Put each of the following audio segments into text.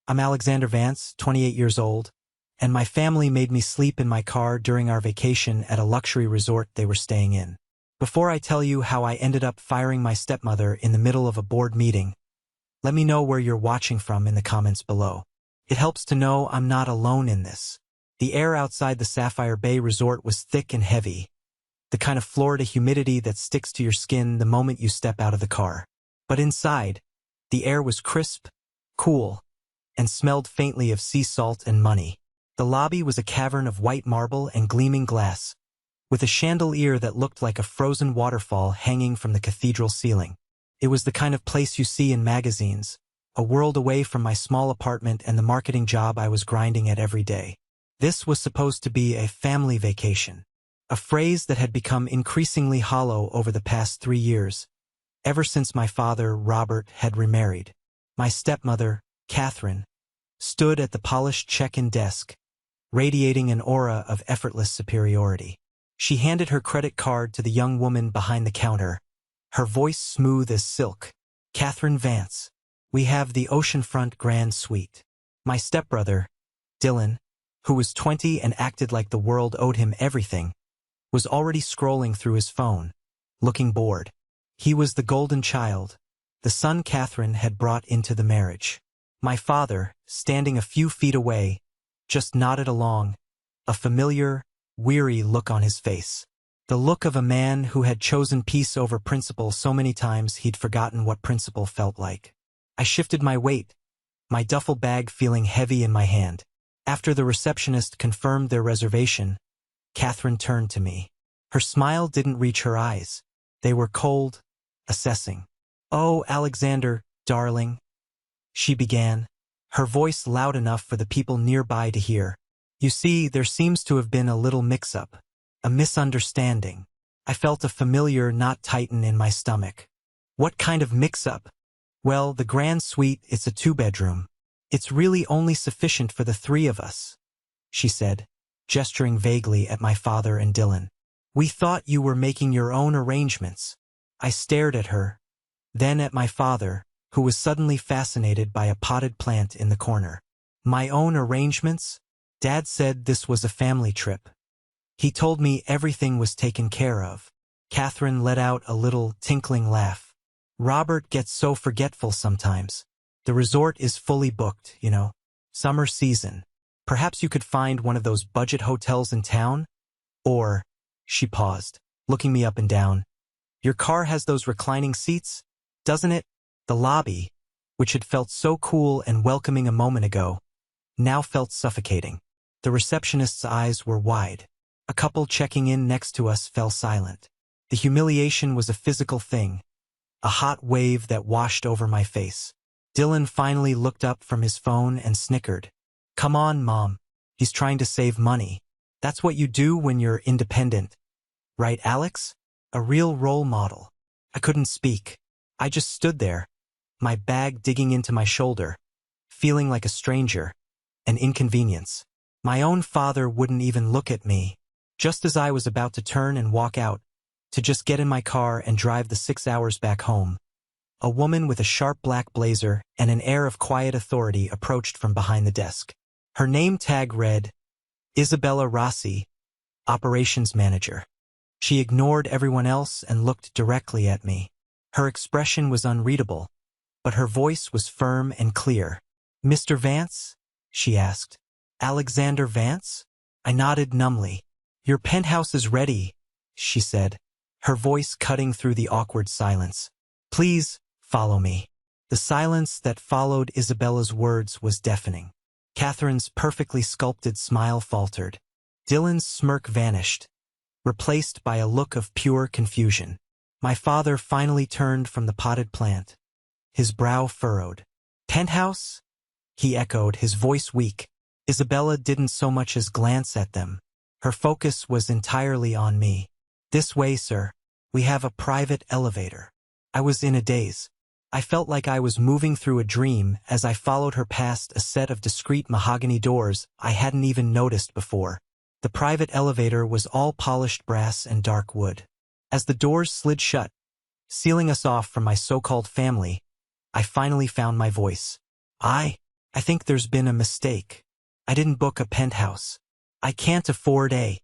I'm Alexander Vance, 28 years old, and my family made me sleep in my car during our vacation at a luxury resort they were staying in. Before I tell you how I ended up firing my stepmother in the middle of a board meeting, let me know where you're watching from in the comments below. It helps to know I'm not alone in this. The air outside the Sapphire Bay Resort was thick and heavy, the kind of Florida humidity that sticks to your skin the moment you step out of the car. But inside, the air was crisp, cool, and smelled faintly of sea salt and money. The lobby was a cavern of white marble and gleaming glass, with a chandelier that looked like a frozen waterfall hanging from the cathedral ceiling. It was the kind of place you see in magazines, a world away from my small apartment and the marketing job I was grinding at every day. This was supposed to be a family vacation, a phrase that had become increasingly hollow over the past 3 years, ever since my father, Robert, had remarried. My stepmother, Catherine, stood at the polished check-in desk, radiating an aura of effortless superiority. She handed her credit card to the young woman behind the counter, her voice smooth as silk. "Catherine Vance, we have the oceanfront grand suite." My stepbrother, Dylan, who was 20 and acted like the world owed him everything, was already scrolling through his phone, looking bored. He was the golden child, the son Catherine had brought into the marriage. My father, standing a few feet away, just nodded along, a familiar, weary look on his face. The look of a man who had chosen peace over principle so many times he'd forgotten what principle felt like. I shifted my weight, my duffel bag feeling heavy in my hand. After the receptionist confirmed their reservation, Catherine turned to me. Her smile didn't reach her eyes. They were cold, assessing. "Oh, Alexander, darling," she began, her voice loud enough for the people nearby to hear. "You see, there seems to have been a little mix-up, a misunderstanding." I felt a familiar knot tighten in my stomach. "What kind of mix-up?" "Well, the grand suite, it's a 2-bedroom. It's really only sufficient for the 3 of us," she said, gesturing vaguely at my father and Dylan. "We thought you were making your own arrangements." I stared at her, then at my father, who was suddenly fascinated by a potted plant in the corner. "My own arrangements? Dad said this was a family trip. He told me everything was taken care of." Catherine let out a little tinkling laugh. "Robert gets so forgetful sometimes. The resort is fully booked, you know. Summer season. Perhaps you could find one of those budget hotels in town? Or," she paused, looking me up and down, "your car has those reclining seats, doesn't it?" The lobby, which had felt so cool and welcoming a moment ago, now felt suffocating. The receptionist's eyes were wide. A couple checking in next to us fell silent. The humiliation was a physical thing, a hot wave that washed over my face. Dylan finally looked up from his phone and snickered. "Come on, Mom. He's trying to save money. That's what you do when you're independent. Right, Alex? A real role model." I couldn't speak. I just stood there, my bag digging into my shoulder, feeling like a stranger, an inconvenience. My own father wouldn't even look at me. Just as I was about to turn and walk out, to just get in my car and drive the 6 hours back home, a woman with a sharp black blazer and an air of quiet authority approached from behind the desk. Her name tag read, Isabella Rossi, Operations Manager. She ignored everyone else and looked directly at me. Her expression was unreadable, but her voice was firm and clear. "Mr. Vance?" she asked. "Alexander Vance?" I nodded numbly. "Your penthouse is ready," she said, her voice cutting through the awkward silence. "Please, follow me." The silence that followed Isabella's words was deafening. Catherine's perfectly sculpted smile faltered. Dylan's smirk vanished, replaced by a look of pure confusion. My father finally turned from the potted plant, his brow furrowed. "Penthouse?" he echoed, his voice weak. Isabella didn't so much as glance at them. Her focus was entirely on me. "This way, sir. We have a private elevator." I was in a daze. I felt like I was moving through a dream as I followed her past a set of discreet mahogany doors I hadn't even noticed before. The private elevator was all polished brass and dark wood. As the doors slid shut, sealing us off from my so-called family, I finally found my voice. I think there's been a mistake. I didn't book a penthouse. I can't afford a.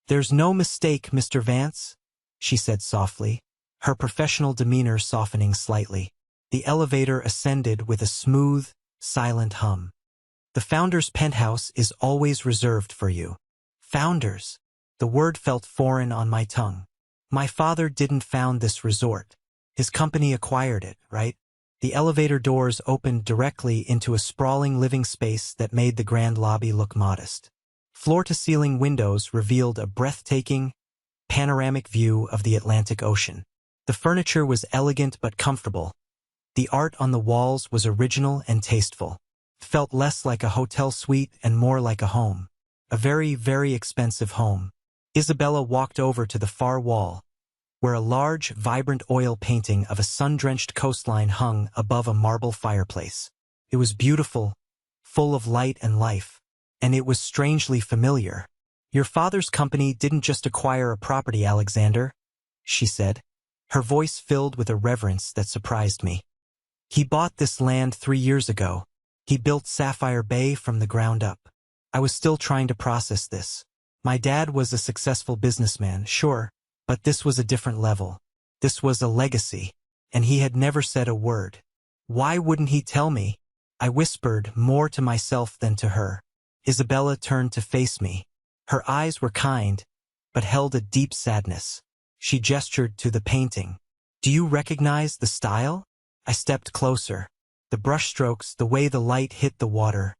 There's no mistake, Mr. Vance, she said softly, her professional demeanor softening slightly. The elevator ascended with a smooth, silent hum. The Founder's penthouse is always reserved for you. Founders. The word felt foreign on my tongue. My father didn't found this resort. His company acquired it, right? The elevator doors opened directly into a sprawling living space that made the grand lobby look modest. Floor-to-ceiling windows revealed a breathtaking, panoramic view of the Atlantic Ocean. The furniture was elegant but comfortable. The art on the walls was original and tasteful. It felt less like a hotel suite and more like a home. A very, very expensive home. Isabella walked over to the far wall, where a large, vibrant oil painting of a sun-drenched coastline hung above a marble fireplace. It was beautiful, full of light and life, and it was strangely familiar. Your father's company didn't just acquire a property, Alexander, she said, her voice filled with a reverence that surprised me. He bought this land 3 years ago. He built Sapphire Bay from the ground up. I was still trying to process this. My dad was a successful businessman, sure, but this was a different level. This was a legacy, and he had never said a word. Why wouldn't he tell me? I whispered, more to myself than to her. Isabella turned to face me. Her eyes were kind, but held a deep sadness. She gestured to the painting. Do you recognize the style? I stepped closer. The brushstrokes, the way the light hit the water.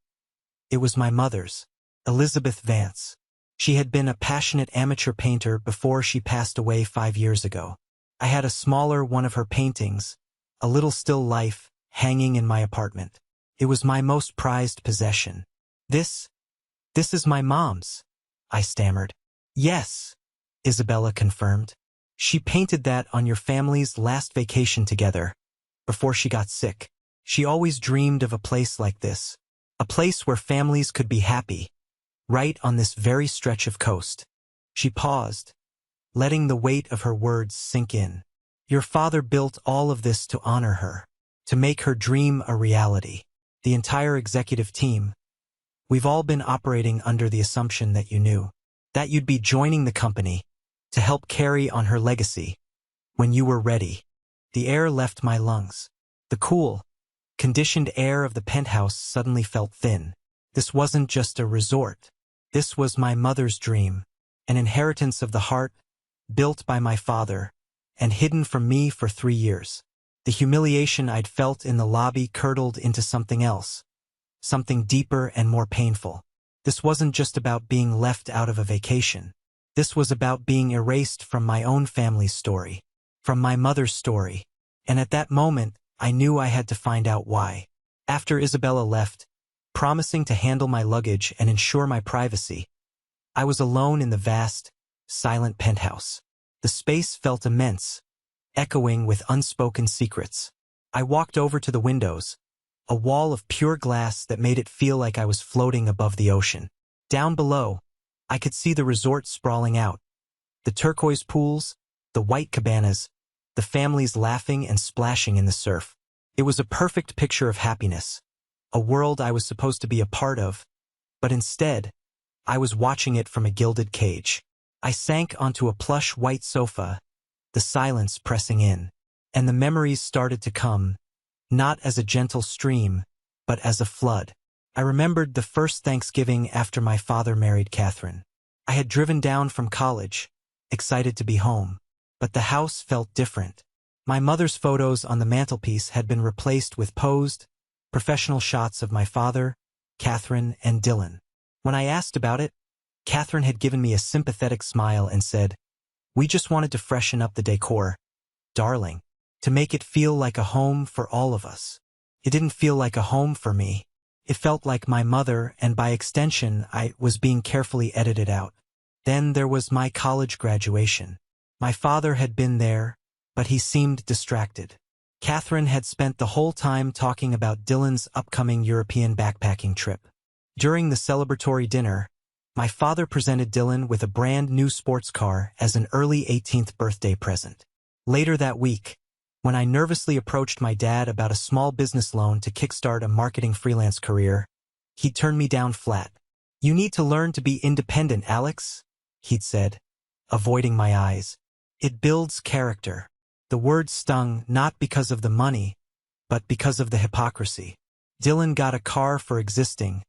It was my mother's, Elizabeth Vance. She had been a passionate amateur painter before she passed away 5 years ago. I had a smaller one of her paintings, a little still life, hanging in my apartment. It was my most prized possession. This is my mom's, I stammered. Yes, Isabella confirmed. She painted that on your family's last vacation together, before she got sick. She always dreamed of a place like this, a place where families could be happy, right on this very stretch of coast. She paused, letting the weight of her words sink in. Your father built all of this to honor her, to make her dream a reality. The entire executive team. We've all been operating under the assumption that you knew, that you'd be joining the company to help carry on her legacy. When you were ready, the air left my lungs. The cool, conditioned air of the penthouse suddenly felt thin. This wasn't just a resort. This was my mother's dream, an inheritance of the heart, built by my father, and hidden from me for 3 years. The humiliation I'd felt in the lobby curdled into something else, something deeper and more painful. This wasn't just about being left out of a vacation. This was about being erased from my own family's story, from my mother's story. And at that moment, I knew I had to find out why. After Isabella left, promising to handle my luggage and ensure my privacy, I was alone in the vast, silent penthouse. The space felt immense, echoing with unspoken secrets. I walked over to the windows, a wall of pure glass that made it feel like I was floating above the ocean. Down below, I could see the resort sprawling out. The turquoise pools, the white cabanas, the families laughing and splashing in the surf. It was a perfect picture of happiness, a world I was supposed to be a part of, but instead, I was watching it from a gilded cage. I sank onto a plush white sofa, the silence pressing in, and the memories started to come, not as a gentle stream, but as a flood. I remembered the first Thanksgiving after my father married Catherine. I had driven down from college, excited to be home, but the house felt different. My mother's photos on the mantelpiece had been replaced with posed, professional shots of my father, Catherine, and Dylan. When I asked about it, Catherine had given me a sympathetic smile and said, "We just wanted to freshen up the decor, darling, to make it feel like a home for all of us." It didn't feel like a home for me. It felt like my mother, and by extension, I was being carefully edited out. Then there was my college graduation. My father had been there, but he seemed distracted. Catherine had spent the whole time talking about Dylan's upcoming European backpacking trip. During the celebratory dinner, my father presented Dylan with a brand new sports car as an early 18th birthday present. Later that week, When I nervously approached my dad about a small business loan to kickstart a marketing freelance career, he'd turn me down flat. "You need to learn to be independent, Alex," he'd said, avoiding my eyes. "It builds character." The word stung not because of the money, but because of the hypocrisy. Dylan got a car for existing.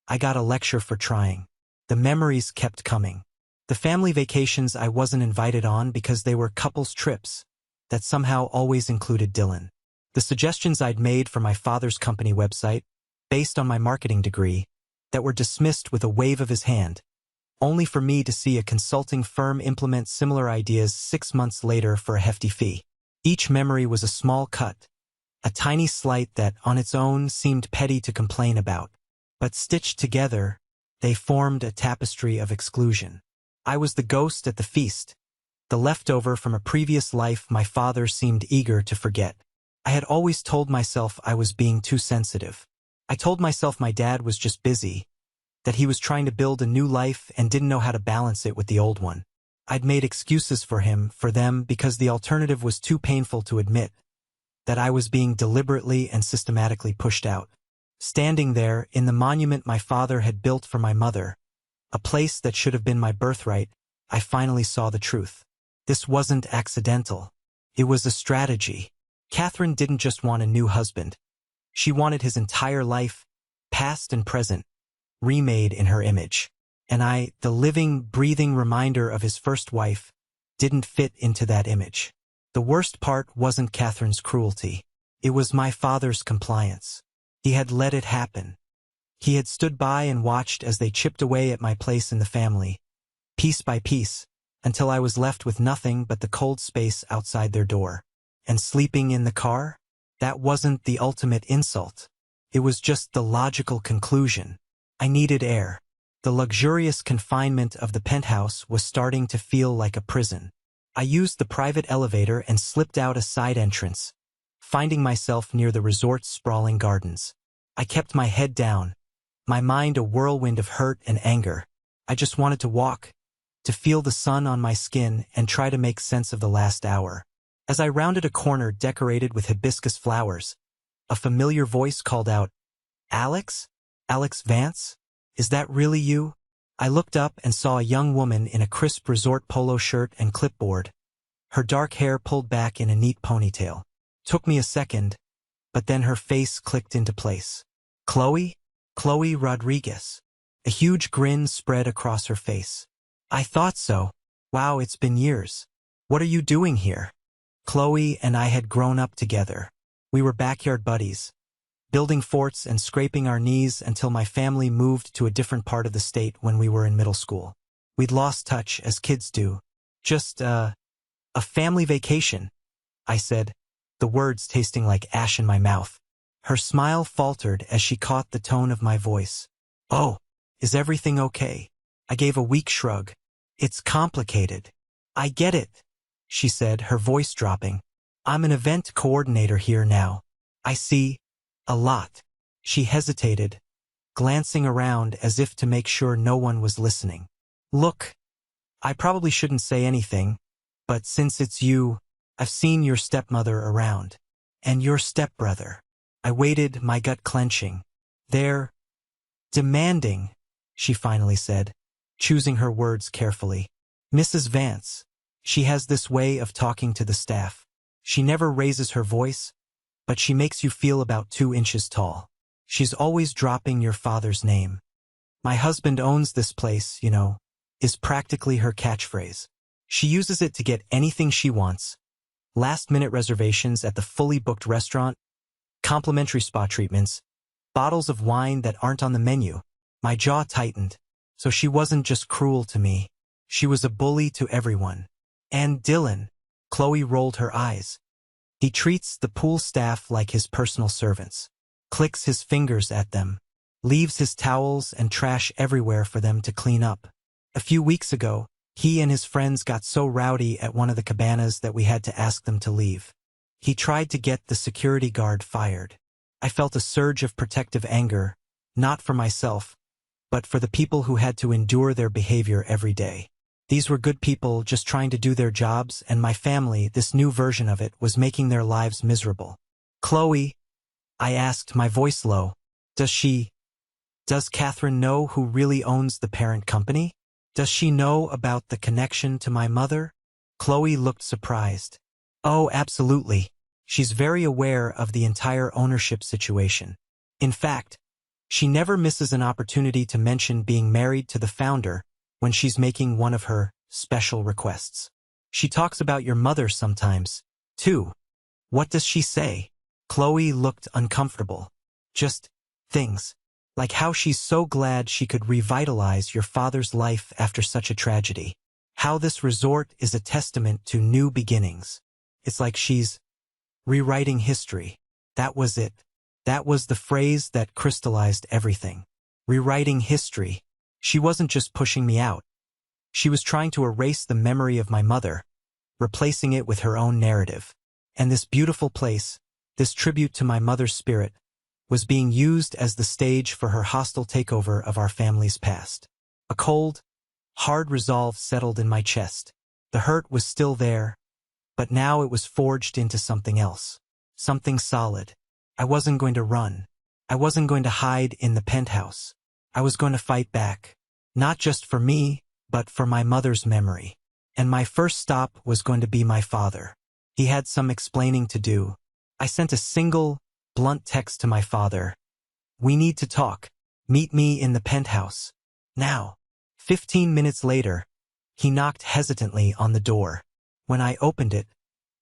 I got a lecture for trying. The memories kept coming. The family vacations I wasn't invited on because they were couples trips that somehow always included Dylan. The suggestions I'd made for my father's company website, based on my marketing degree, that were dismissed with a wave of his hand, only for me to see a consulting firm implement similar ideas 6 months later for a hefty fee. Each memory was a small cut, a tiny slight that, on its own, seemed petty to complain about. But stitched together, they formed a tapestry of exclusion. I was the ghost at the feast, the leftover from a previous life my father seemed eager to forget. I had always told myself I was being too sensitive. I told myself my dad was just busy, that he was trying to build a new life and didn't know how to balance it with the old one. I'd made excuses for him, for them, because the alternative was too painful to admit, that I was being deliberately and systematically pushed out. Standing there, in the monument my father had built for my mother, a place that should have been my birthright, I finally saw the truth. This wasn't accidental. It was a strategy. Catherine didn't just want a new husband. She wanted his entire life, past and present, remade in her image. And I, the living, breathing reminder of his first wife, didn't fit into that image. The worst part wasn't Catherine's cruelty. It was my father's compliance. He had let it happen. He had stood by and watched as they chipped away at my place in the family, piece by piece, until I was left with nothing but the cold space outside their door. And sleeping in the car? That wasn't the ultimate insult. It was just the logical conclusion. I needed air. The luxurious confinement of the penthouse was starting to feel like a prison. I used the private elevator and slipped out a side entrance, finding myself near the resort's sprawling gardens. I kept my head down, my mind a whirlwind of hurt and anger. I just wanted to walk, to feel the sun on my skin and try to make sense of the last hour. As I rounded a corner decorated with hibiscus flowers, a familiar voice called out, "Alex? Alex Vance? Is that really you?" I looked up and saw a young woman in a crisp resort polo shirt and clipboard, her dark hair pulled back in a neat ponytail. Took me a second, but then her face clicked into place. Chloe? Chloe Rodriguez. A huge grin spread across her face. "I thought so. Wow, it's been years. What are you doing here?" Chloe and I had grown up together. We were backyard buddies, building forts and scraping our knees until my family moved to a different part of the state when we were in middle school. We'd lost touch, as kids do. "Just, a family vacation," I said, the words tasting like ash in my mouth. Her smile faltered as she caught the tone of my voice. "Oh, is everything okay?" I gave a weak shrug. "It's complicated." "I get it," she said, her voice dropping. "I'm an event coordinator here now. I see a lot." She hesitated, glancing around as if to make sure no one was listening. "Look, I probably shouldn't say anything, but since it's you, I've seen your stepmother around. And your stepbrother." I waited, my gut clenching. "They're demanding," she finally said, choosing her words carefully. "Mrs. Vance. She has this way of talking to the staff. She never raises her voice, but she makes you feel about 2 inches tall. She's always dropping your father's name. 'My husband owns this place, you know,' is practically her catchphrase. She uses it to get anything she wants. Last-minute reservations at the fully booked restaurant, complimentary spa treatments, bottles of wine that aren't on the menu." My jaw tightened. So she wasn't just cruel to me. She was a bully to everyone. "And Dylan," Chloe rolled her eyes. "He treats the pool staff like his personal servants, clicks his fingers at them, leaves his towels and trash everywhere for them to clean up. A few weeks ago, he and his friends got so rowdy at one of the cabanas that we had to ask them to leave. He tried to get the security guard fired." I felt a surge of protective anger, not for myself, but for the people who had to endure their behavior every day. These were good people just trying to do their jobs, and my family, this new version of it, was making their lives miserable. Chloe, I asked, my voice low, does Catherine know who really owns the parent company? Does she know about the connection to my mother? Chloe looked surprised. Oh, absolutely. She's very aware of the entire ownership situation. In fact, she never misses an opportunity to mention being married to the founder when she's making one of her special requests. She talks about your mother sometimes, too. What does she say? Chloe looked uncomfortable. Just things. Like how she's so glad she could revitalize your father's life after such a tragedy. How this resort is a testament to new beginnings. It's like she's rewriting history. That was it. That was the phrase that crystallized everything. Rewriting history. She wasn't just pushing me out. She was trying to erase the memory of my mother, replacing it with her own narrative. And this beautiful place, this tribute to my mother's spirit, was being used as the stage for her hostile takeover of our family's past. A cold, hard resolve settled in my chest. The hurt was still there, but now it was forged into something else. Something solid. I wasn't going to run. I wasn't going to hide in the penthouse. I was going to fight back. Not just for me, but for my mother's memory. And my first stop was going to be my father. He had some explaining to do. I sent a single, blunt text to my father. We need to talk. Meet me in the penthouse. Now. 15 minutes later, he knocked hesitantly on the door. When I opened it,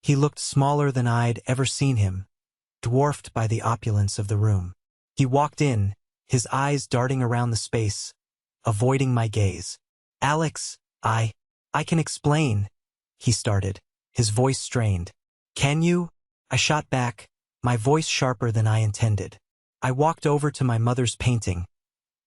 he looked smaller than I'd ever seen him, dwarfed by the opulence of the room. He walked in, his eyes darting around the space, avoiding my gaze. Alex, I can explain, he started, his voice strained. Can you? I shot back, my voice sharper than I intended. I walked over to my mother's painting,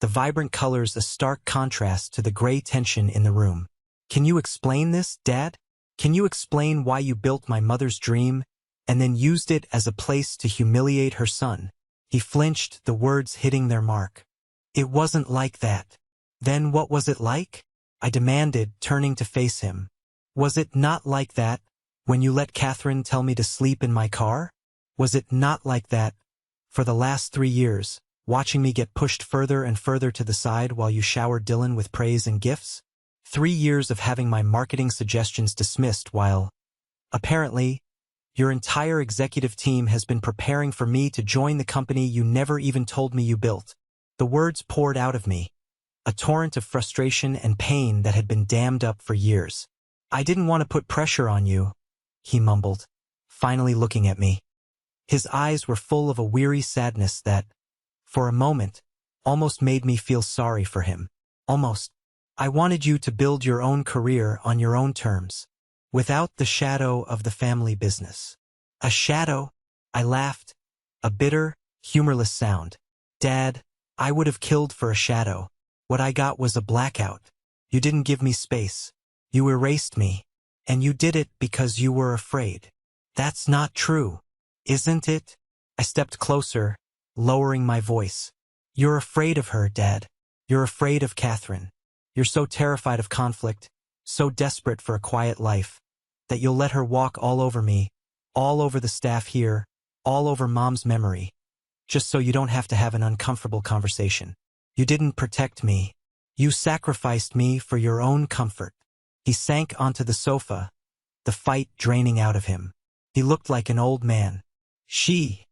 the vibrant colors a stark contrast to the gray tension in the room. Can you explain this, Dad? Can you explain why you built my mother's dream and then used it as a place to humiliate her son? He flinched, the words hitting their mark. It wasn't like that. Then what was it like? I demanded, turning to face him. Was it not like that when you let Catherine tell me to sleep in my car? Was it not like that for the last 3 years, watching me get pushed further and further to the side while you showered Dylan with praise and gifts? 3 years of having my marketing suggestions dismissed while, apparently, your entire executive team has been preparing for me to join the company you never even told me you built. The words poured out of me, a torrent of frustration and pain that had been dammed up for years. I didn't want to put pressure on you, he mumbled, finally looking at me. His eyes were full of a weary sadness that, for a moment, almost made me feel sorry for him. Almost. I wanted you to build your own career on your own terms, without the shadow of the family business. A shadow? I laughed, a bitter, humorless sound. Dad, I would have killed for a shadow. What I got was a blackout. You didn't give me space. You erased me. And you did it because you were afraid. That's not true, isn't it? I stepped closer, lowering my voice. You're afraid of her, Dad. You're afraid of Catherine. You're so terrified of conflict, so desperate for a quiet life, that you'll let her walk all over me, all over the staff here, all over Mom's memory, just so you don't have to have an uncomfortable conversation. You didn't protect me. You sacrificed me for your own comfort. He sank onto the sofa, the fight draining out of him. He looked like an old man. She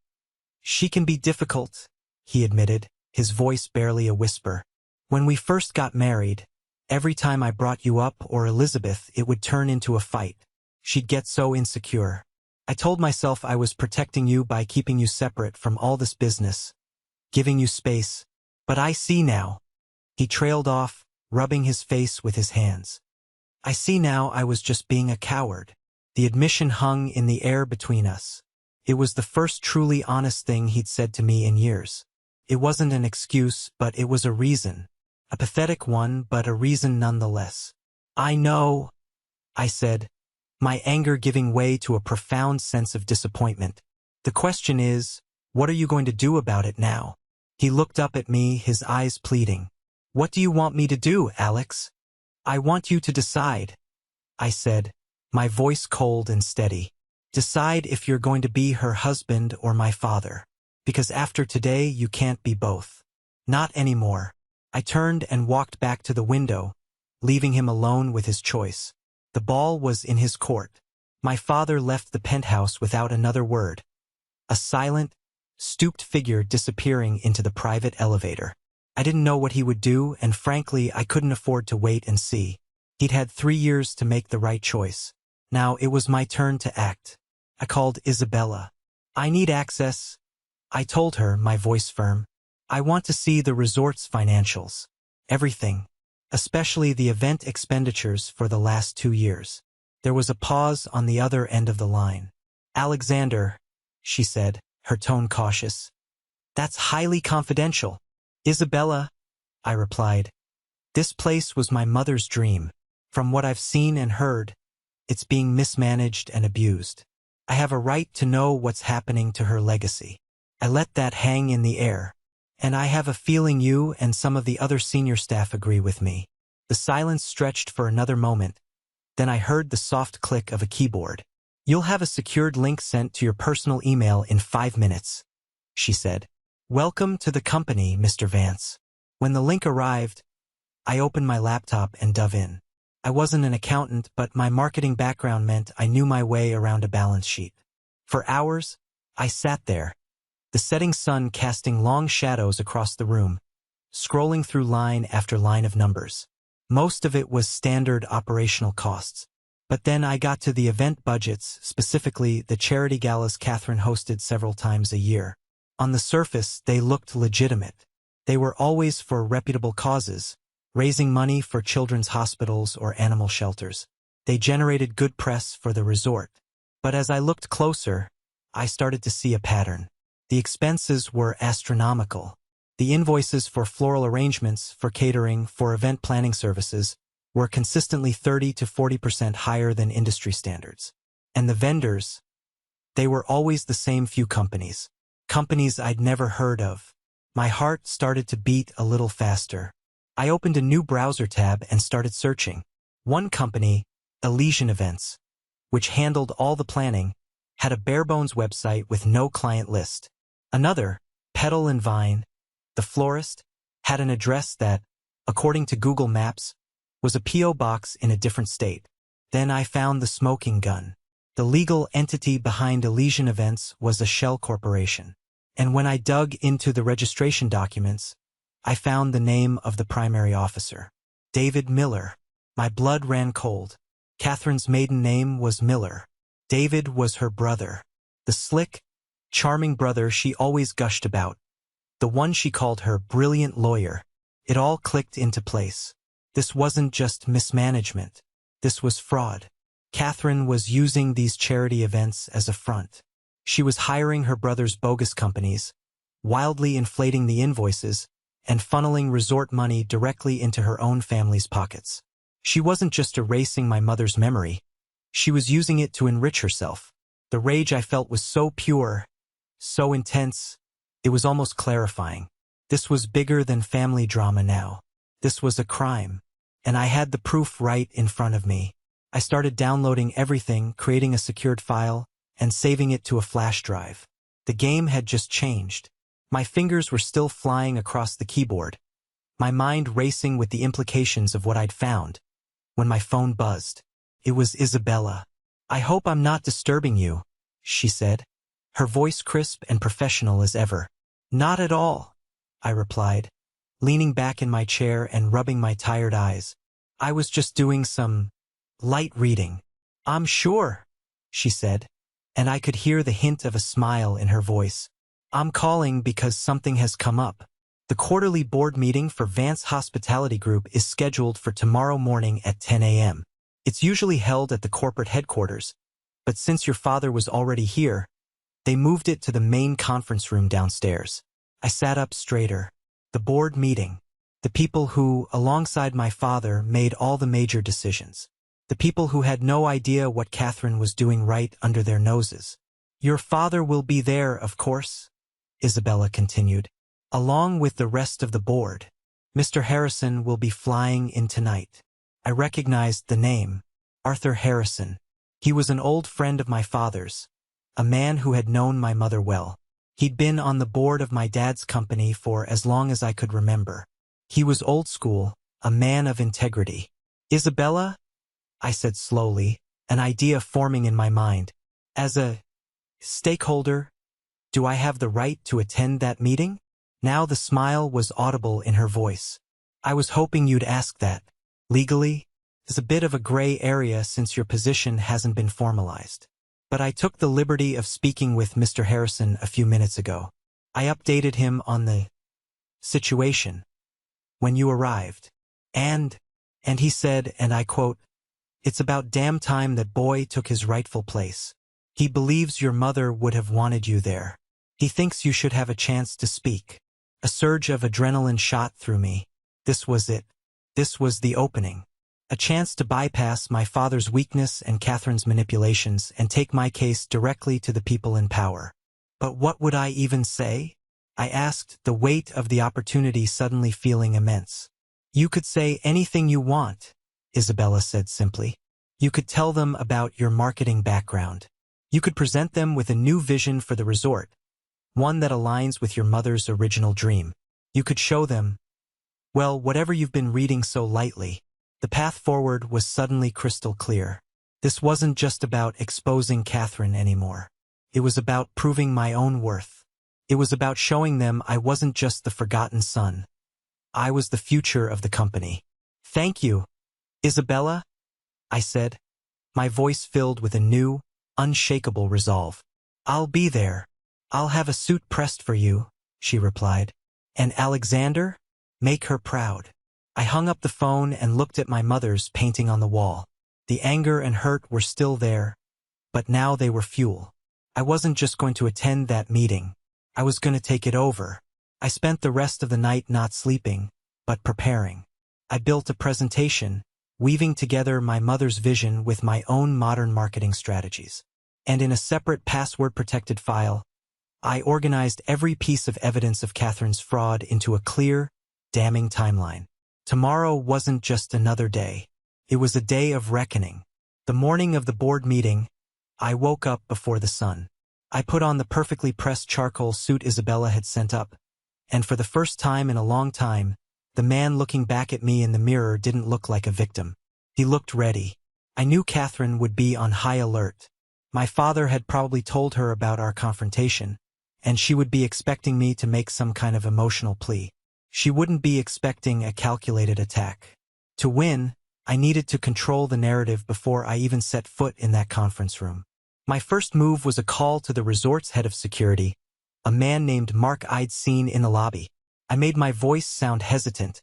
can be difficult, he admitted, his voice barely a whisper. When we first got married, every time I brought you up or Elizabeth, it would turn into a fight. She'd get so insecure. I told myself I was protecting you by keeping you separate from all this business, giving you space. But I see now. He trailed off, rubbing his face with his hands. I see now I was just being a coward. The admission hung in the air between us. It was the first truly honest thing he'd said to me in years. It wasn't an excuse, but it was a reason. A pathetic one, but a reason nonetheless. I know, I said, my anger giving way to a profound sense of disappointment. The question is, what are you going to do about it now? He looked up at me, his eyes pleading. What do you want me to do, Alex? I want you to decide, I said, my voice cold and steady. Decide if you're going to be her husband or my father. Because after today, you can't be both. Not anymore. I turned and walked back to the window, leaving him alone with his choice. The ball was in his court. My father left the penthouse without another word. A silent, stooped figure disappearing into the private elevator. I didn't know what he would do, and frankly, I couldn't afford to wait and see. He'd had 3 years to make the right choice. Now it was my turn to act. I called Isabella. I need access, I told her, my voice firm. I want to see the resort's financials. Everything. Especially the event expenditures for the last 2 years. There was a pause on the other end of the line. Alexander, she said, her tone cautious. That's highly confidential. Isabella, I replied. This place was my mother's dream. From what I've seen and heard, it's being mismanaged and abused. I have a right to know what's happening to her legacy. I let that hang in the air. And I have a feeling you and some of the other senior staff agree with me. The silence stretched for another moment. Then I heard the soft click of a keyboard. You'll have a secured link sent to your personal email in 5 minutes, she said. Welcome to the company, Mr. Vance. When the link arrived, I opened my laptop and dove in. I wasn't an accountant, but my marketing background meant I knew my way around a balance sheet. For hours, I sat there, the setting sun casting long shadows across the room, scrolling through line after line of numbers. Most of it was standard operational costs. But then I got to the event budgets, specifically the charity galas Catherine hosted several times a year. On the surface, they looked legitimate. They were always for reputable causes, raising money for children's hospitals or animal shelters. They generated good press for the resort. But as I looked closer, I started to see a pattern. The expenses were astronomical. The invoices for floral arrangements, for catering, for event planning services were consistently 30 to 40% higher than industry standards. And the vendors, they were always the same few companies. Companies I'd never heard of. My heart started to beat a little faster. I opened a new browser tab and started searching. One company, Elysian Events, which handled all the planning, had a bare-bones website with no client list. Another, Petal and Vine, the florist, had an address that, according to Google Maps, was a P.O. box in a different state. Then I found the smoking gun. The legal entity behind Elysian Events was a shell corporation. And when I dug into the registration documents, I found the name of the primary officer. David Miller. My blood ran cold. Catherine's maiden name was Miller. David was her brother. The slick, charming brother she always gushed about. The one she called her brilliant lawyer. It all clicked into place. This wasn't just mismanagement. This was fraud. Catherine was using these charity events as a front. She was hiring her brother's bogus companies, wildly inflating the invoices, and funneling resort money directly into her own family's pockets. She wasn't just erasing my mother's memory. She was using it to enrich herself. The rage I felt was so pure, so intense, it was almost clarifying. This was bigger than family drama now. This was a crime. And I had the proof right in front of me. I started downloading everything, creating a secured file, and saving it to a flash drive. The game had just changed. My fingers were still flying across the keyboard, my mind racing with the implications of what I'd found, when my phone buzzed. It was Isabella. I hope I'm not disturbing you, she said, her voice crisp and professional as ever. Not at all, I replied, leaning back in my chair and rubbing my tired eyes. I was just doing some light reading. I'm sure, she said, and I could hear the hint of a smile in her voice. I'm calling because something has come up. The quarterly board meeting for Vance Hospitality Group is scheduled for tomorrow morning at 10 a.m. It's usually held at the corporate headquarters, but since your father was already here, they moved it to the main conference room downstairs. I sat up straighter. The board meeting. The people who, alongside my father, made all the major decisions. The people who had no idea what Catherine was doing right under their noses. Your father will be there, of course, Isabella continued, along with the rest of the board. Mr. Harrison will be flying in tonight. I recognized the name, Arthur Harrison. He was an old friend of my father's, a man who had known my mother well. He'd been on the board of my dad's company for as long as I could remember. He was old school, a man of integrity. Isabella? I said slowly, an idea forming in my mind. As a stakeholder, do I have the right to attend that meeting? Now the smile was audible in her voice. I was hoping you'd ask that. Legally, it's a bit of a gray area since your position hasn't been formalized. But I took the liberty of speaking with Mr. Harrison a few minutes ago. I updated him on the situation when you arrived. And he said, and I quote, "It's about damn time that boy took his rightful place. He believes your mother would have wanted you there. He thinks you should have a chance to speak." A surge of adrenaline shot through me. This was it. This was the opening. A chance to bypass my father's weakness and Catherine's manipulations and take my case directly to the people in power. But what would I even say? I asked, the weight of the opportunity suddenly feeling immense. You could say anything you want, Isabella said simply. You could tell them about your marketing background. You could present them with a new vision for the resort, one that aligns with your mother's original dream. You could show them, well, whatever you've been reading so lightly. The path forward was suddenly crystal clear. This wasn't just about exposing Catherine anymore. It was about proving my own worth. It was about showing them I wasn't just the forgotten son. I was the future of the company. Thank you, Isabella, I said, my voice filled with a new, unshakable resolve. I'll be there. I'll have a suit pressed for you, she replied. And Alexander? Make her proud. I hung up the phone and looked at my mother's painting on the wall. The anger and hurt were still there, but now they were fuel. I wasn't just going to attend that meeting. I was going to take it over. I spent the rest of the night not sleeping, but preparing. I built a presentation, weaving together my mother's vision with my own modern marketing strategies. And in a separate password-protected file, I organized every piece of evidence of Catherine's fraud into a clear, damning timeline. Tomorrow wasn't just another day. It was a day of reckoning. The morning of the board meeting, I woke up before the sun. I put on the perfectly pressed charcoal suit Isabella had sent up, and for the first time in a long time, the man looking back at me in the mirror didn't look like a victim. He looked ready. I knew Catherine would be on high alert. My father had probably told her about our confrontation, and she would be expecting me to make some kind of emotional plea. She wouldn't be expecting a calculated attack. To win, I needed to control the narrative before I even set foot in that conference room. My first move was a call to the resort's head of security, a man named Mark I'd seen in the lobby. I made my voice sound hesitant,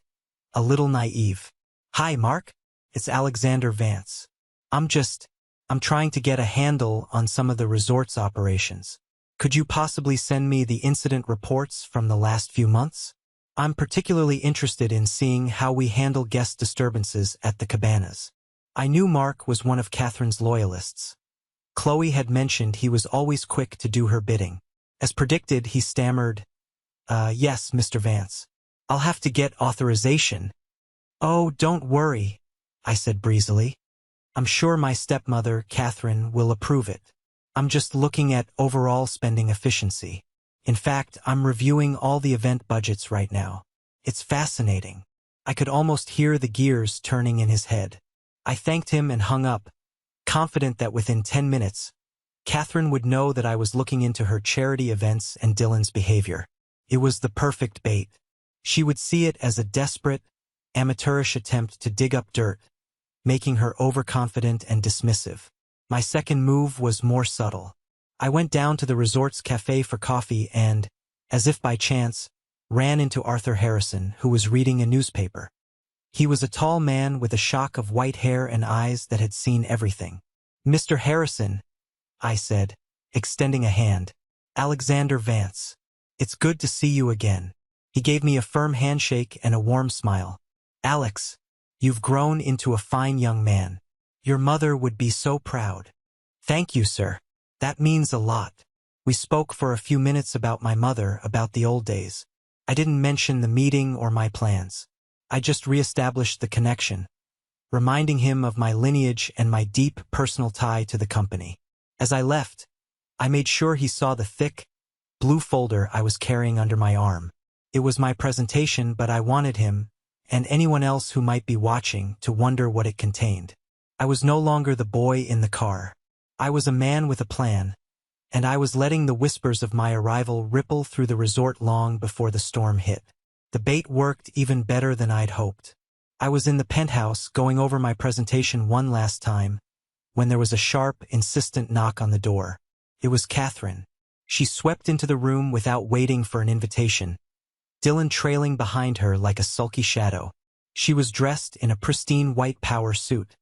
a little naive. Hi, Mark. It's Alexander Vance. I'm trying to get a handle on some of the resort's operations. Could you possibly send me the incident reports from the last few months? I'm particularly interested in seeing how we handle guest disturbances at the cabanas. I knew Mark was one of Catherine's loyalists. Chloe had mentioned he was always quick to do her bidding. As predicted, he stammered, yes, Mr. Vance. I'll have to get authorization. Oh, don't worry, I said breezily. I'm sure my stepmother, Catherine, will approve it. I'm just looking at overall spending efficiency. In fact, I'm reviewing all the event budgets right now. It's fascinating. I could almost hear the gears turning in his head. I thanked him and hung up, confident that within 10 minutes, Catherine would know that I was looking into her charity events and Dylan's behavior. It was the perfect bait. She would see it as a desperate, amateurish attempt to dig up dirt, making her overconfident and dismissive. My second move was more subtle. I went down to the resort's cafe for coffee and, as if by chance, ran into Arthur Harrison, who was reading a newspaper. He was a tall man with a shock of white hair and eyes that had seen everything. Mr. Harrison, I said, extending a hand. Alexander Vance. It's good to see you again. He gave me a firm handshake and a warm smile. Alex, you've grown into a fine young man. Your mother would be so proud. Thank you, sir. That means a lot. We spoke for a few minutes about my mother, about the old days. I didn't mention the meeting or my plans. I just reestablished the connection, reminding him of my lineage and my deep personal tie to the company. As I left, I made sure he saw the thick, blue folder I was carrying under my arm. It was my presentation, but I wanted him, and anyone else who might be watching, to wonder what it contained. I was no longer the boy in the car. I was a man with a plan, and I was letting the whispers of my arrival ripple through the resort long before the storm hit. The bait worked even better than I'd hoped. I was in the penthouse going over my presentation one last time, when there was a sharp, insistent knock on the door. It was Catherine. She swept into the room without waiting for an invitation, Dylan trailing behind her like a sulky shadow. She was dressed in a pristine white power suit,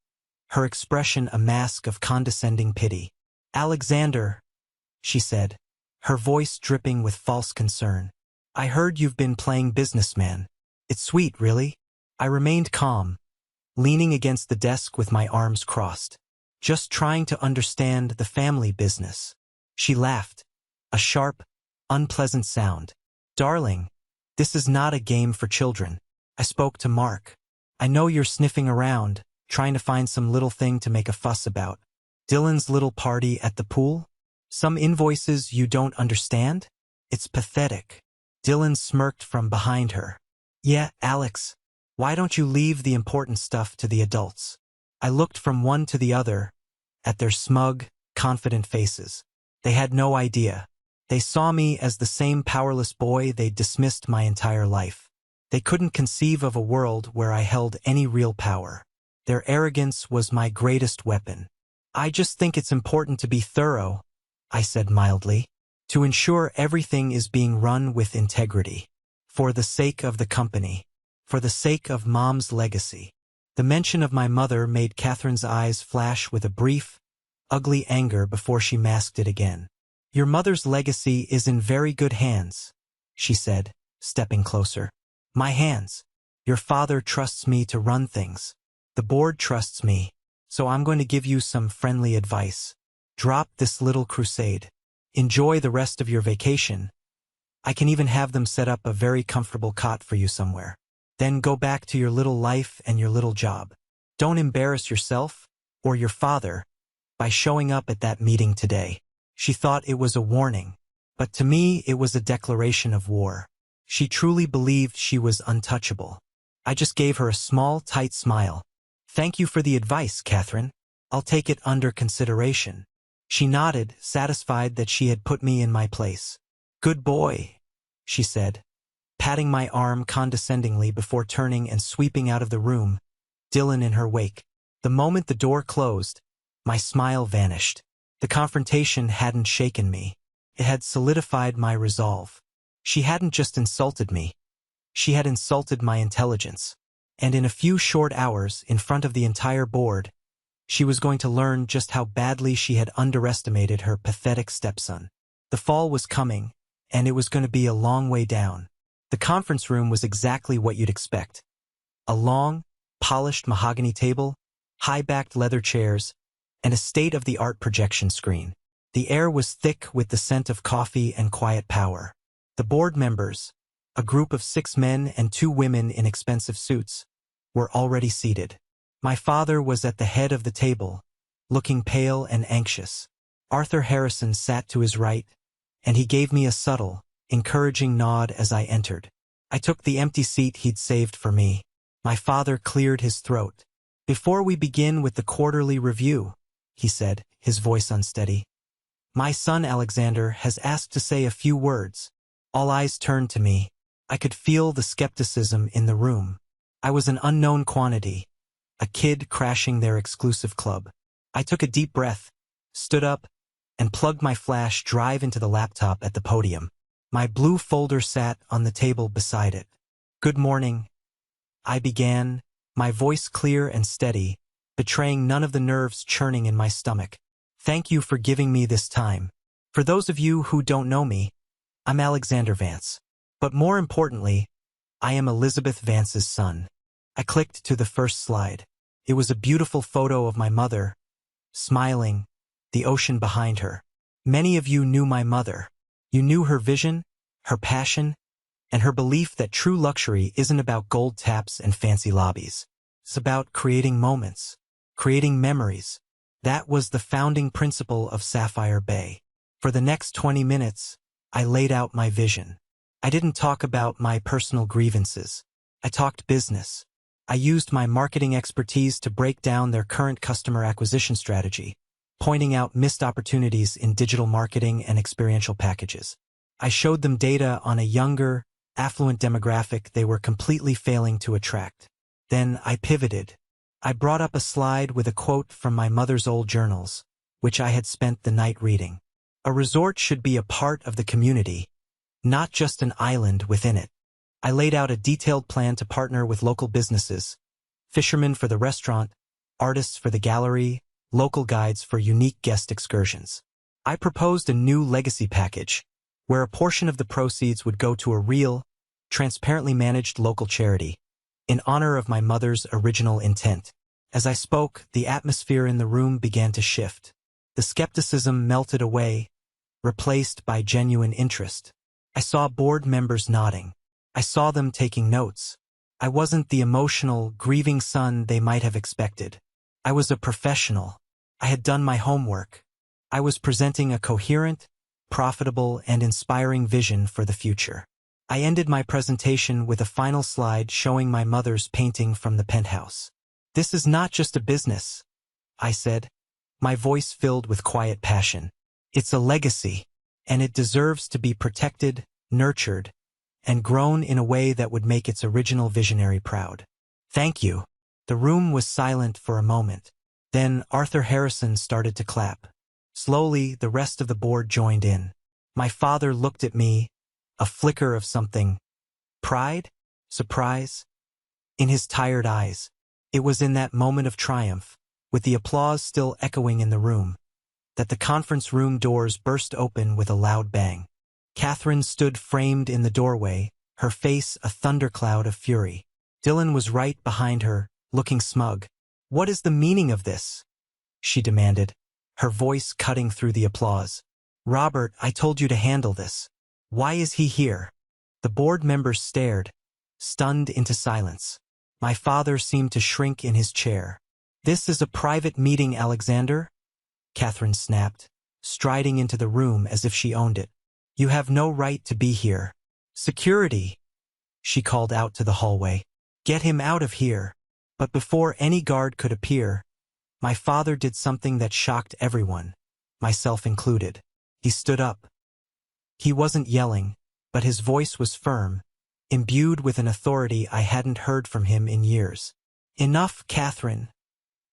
her expression a mask of condescending pity. "Alexander," she said, her voice dripping with false concern. "I heard you've been playing businessman. It's sweet, really." I remained calm, leaning against the desk with my arms crossed. "Just trying to understand the family business." She laughed, a sharp, unpleasant sound. "Darling, this is not a game for children." I spoke to Mark. "I know you're sniffing around, trying to find some little thing to make a fuss about. Dylan's little party at the pool? Some invoices you don't understand? It's pathetic." Dylan smirked from behind her. "Yeah, Alex, why don't you leave the important stuff to the adults?" I looked from one to the other, at their smug, confident faces. They had no idea. They saw me as the same powerless boy they'd dismissed my entire life. They couldn't conceive of a world where I held any real power. Their arrogance was my greatest weapon. "I just think it's important to be thorough," I said mildly, "to ensure everything is being run with integrity. For the sake of the company. For the sake of Mom's legacy." The mention of my mother made Catherine's eyes flash with a brief, ugly anger before she masked it again. "Your mother's legacy is in very good hands," she said, stepping closer. "My hands. Your father trusts me to run things. The board trusts me, so I'm going to give you some friendly advice. Drop this little crusade. Enjoy the rest of your vacation. I can even have them set up a very comfortable cot for you somewhere. Then go back to your little life and your little job. Don't embarrass yourself, or your father, by showing up at that meeting today." She thought it was a warning, but to me it was a declaration of war. She truly believed she was untouchable. I just gave her a small, tight smile. "Thank you for the advice, Catherine. I'll take it under consideration." She nodded, satisfied that she had put me in my place. "Good boy," she said, patting my arm condescendingly before turning and sweeping out of the room, Dylan in her wake. The moment the door closed, my smile vanished. The confrontation hadn't shaken me. It had solidified my resolve. She hadn't just insulted me. She had insulted my intelligence. And in a few short hours, in front of the entire board, she was going to learn just how badly she had underestimated her pathetic stepson. The fall was coming, and it was going to be a long way down. The conference room was exactly what you'd expect. A long, polished mahogany table, high-backed leather chairs, and a state-of-the-art projection screen. The air was thick with the scent of coffee and quiet power. The board members, a group of 6 men and 2 women in expensive suits, were already seated. My father was at the head of the table, looking pale and anxious. Arthur Harrison sat to his right, and he gave me a subtle, encouraging nod as I entered. I took the empty seat he'd saved for me. My father cleared his throat. "Before we begin with the quarterly review," he said, his voice unsteady, "my son Alexander has asked to say a few words." All eyes turned to me. I could feel the skepticism in the room. I was an unknown quantity, a kid crashing their exclusive club. I took a deep breath, stood up, and plugged my flash drive into the laptop at the podium. My blue folder sat on the table beside it. "Good morning," I began, my voice clear and steady, betraying none of the nerves churning in my stomach. "Thank you for giving me this time. For those of you who don't know me, I'm Alexander Vance. But more importantly, I am Elizabeth Vance's son." I clicked to the first slide. It was a beautiful photo of my mother, smiling, the ocean behind her. Many of you knew my mother. You knew her vision, her passion, and her belief that true luxury isn't about gold taps and fancy lobbies. It's about creating moments, creating memories. That was the founding principle of Sapphire Bay. For the next 20 minutes, I laid out my vision. I didn't talk about my personal grievances. I talked business. I used my marketing expertise to break down their current customer acquisition strategy, pointing out missed opportunities in digital marketing and experiential packages. I showed them data on a younger, affluent demographic they were completely failing to attract. Then I pivoted. I brought up a slide with a quote from my mother's old journals, which I had spent the night reading. A resort should be a part of the community, not just an island within it. I laid out a detailed plan to partner with local businesses, fishermen for the restaurant, artists for the gallery, local guides for unique guest excursions. I proposed a new legacy package, where a portion of the proceeds would go to a real, transparently managed local charity, in honor of my mother's original intent. As I spoke, the atmosphere in the room began to shift. The skepticism melted away, replaced by genuine interest. I saw board members nodding. I saw them taking notes. I wasn't the emotional, grieving son they might have expected. I was a professional. I had done my homework. I was presenting a coherent, profitable, and inspiring vision for the future. I ended my presentation with a final slide showing my mother's painting from the penthouse. "This is not just a business," I said, my voice filled with quiet passion. "It's a legacy, and it deserves to be protected, nurtured, and grown in a way that would make its original visionary proud. Thank you." The room was silent for a moment. Then Arthur Harrison started to clap. Slowly, the rest of the board joined in. My father looked at me, a flicker of something. Pride? Surprise? In his tired eyes. It was in that moment of triumph, with the applause still echoing in the room, that the conference room doors burst open with a loud bang. Catherine stood framed in the doorway, her face a thundercloud of fury. Dylan was right behind her, looking smug. "What is the meaning of this?" she demanded, her voice cutting through the applause. "Robert, I told you to handle this. Why is he here?" The board members stared, stunned into silence. My father seemed to shrink in his chair. "This is a private meeting, Alexander," Catherine snapped, striding into the room as if she owned it. "You have no right to be here." "Security," she called out to the hallway. "Get him out of here." But before any guard could appear, my father did something that shocked everyone, myself included. He stood up. He wasn't yelling, but his voice was firm, imbued with an authority I hadn't heard from him in years. "Enough, Catherine,"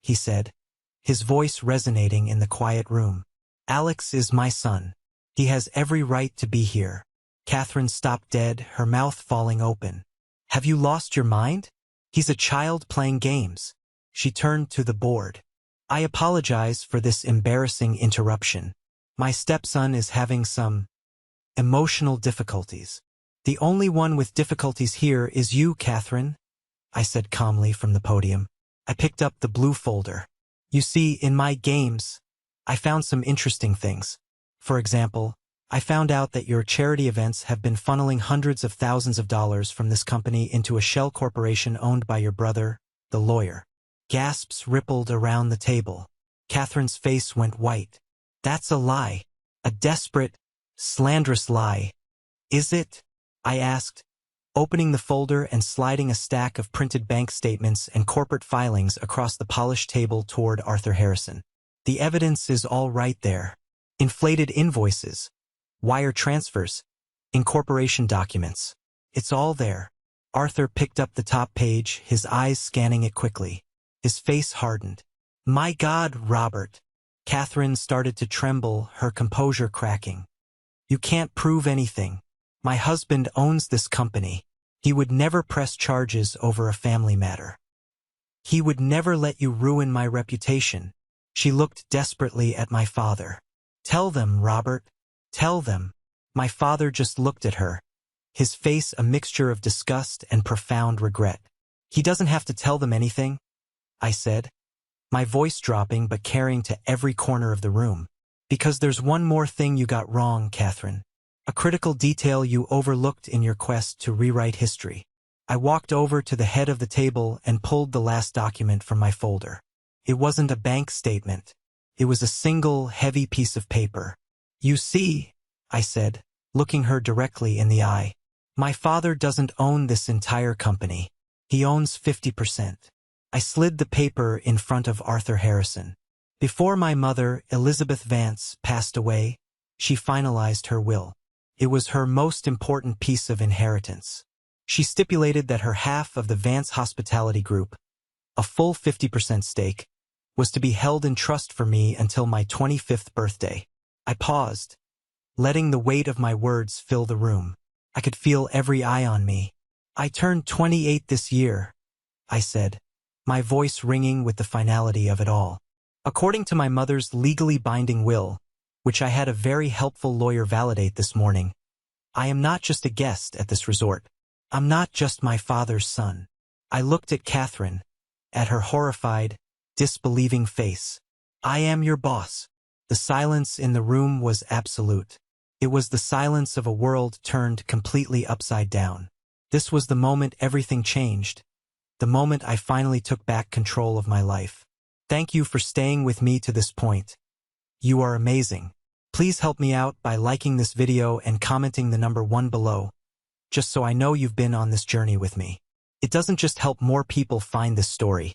he said, his voice resonating in the quiet room. "Alex is my son. He has every right to be here." Catherine stopped dead, her mouth falling open. "Have you lost your mind? He's a child playing games." She turned to the board. "I apologize for this embarrassing interruption. My stepson is having some emotional difficulties. The only one with difficulties here is you, Catherine," I said calmly from the podium. I picked up the blue folder. "You see, in my games, I found some interesting things. For example, I found out that your charity events have been funneling hundreds of thousands of dollars from this company into a shell corporation owned by your brother, the lawyer." Gasps rippled around the table. Catherine's face went white. "That's a lie. A desperate, slanderous lie." "Is it?" I asked, opening the folder and sliding a stack of printed bank statements and corporate filings across the polished table toward Arthur Harrison. "The evidence is all right there. Inflated invoices, wire transfers, incorporation documents. It's all there." Arthur picked up the top page, his eyes scanning it quickly. His face hardened. "My God, Robert." Catherine started to tremble, her composure cracking. "You can't prove anything. My husband owns this company. He would never press charges over a family matter. He would never let you ruin my reputation." She looked desperately at my father. "Tell them, Robert. Tell them." My father just looked at her, his face a mixture of disgust and profound regret. "He doesn't have to tell them anything," I said, my voice dropping but carrying to every corner of the room. "Because there's one more thing you got wrong, Catherine. A critical detail you overlooked in your quest to rewrite history." I walked over to the head of the table and pulled the last document from my folder. It wasn't a bank statement. It was a single, heavy piece of paper. "You see," I said, looking her directly in the eye, "my father doesn't own this entire company. He owns 50%. I slid the paper in front of Arthur Harrison. Before my mother, Elizabeth Vance, passed away, she finalized her will. It was her most important piece of inheritance. She stipulated that her half of the Vance Hospitality Group, a full 50% stake, was to be held in trust for me until my 25th birthday. I paused, letting the weight of my words fill the room. I could feel every eye on me. "I turned 28 this year," I said, my voice ringing with the finality of it all. According to my mother's legally binding will, which I had a very helpful lawyer validate this morning, I am not just a guest at this resort. I'm not just my father's son. I looked at Catherine, at her horrified, disbelieving face. "I am your boss." The silence in the room was absolute. It was the silence of a world turned completely upside down. This was the moment everything changed, the moment I finally took back control of my life. Thank you for staying with me to this point. You are amazing. Please help me out by liking this video and commenting the number 1 below, just so I know you've been on this journey with me. It doesn't just help more people find this story.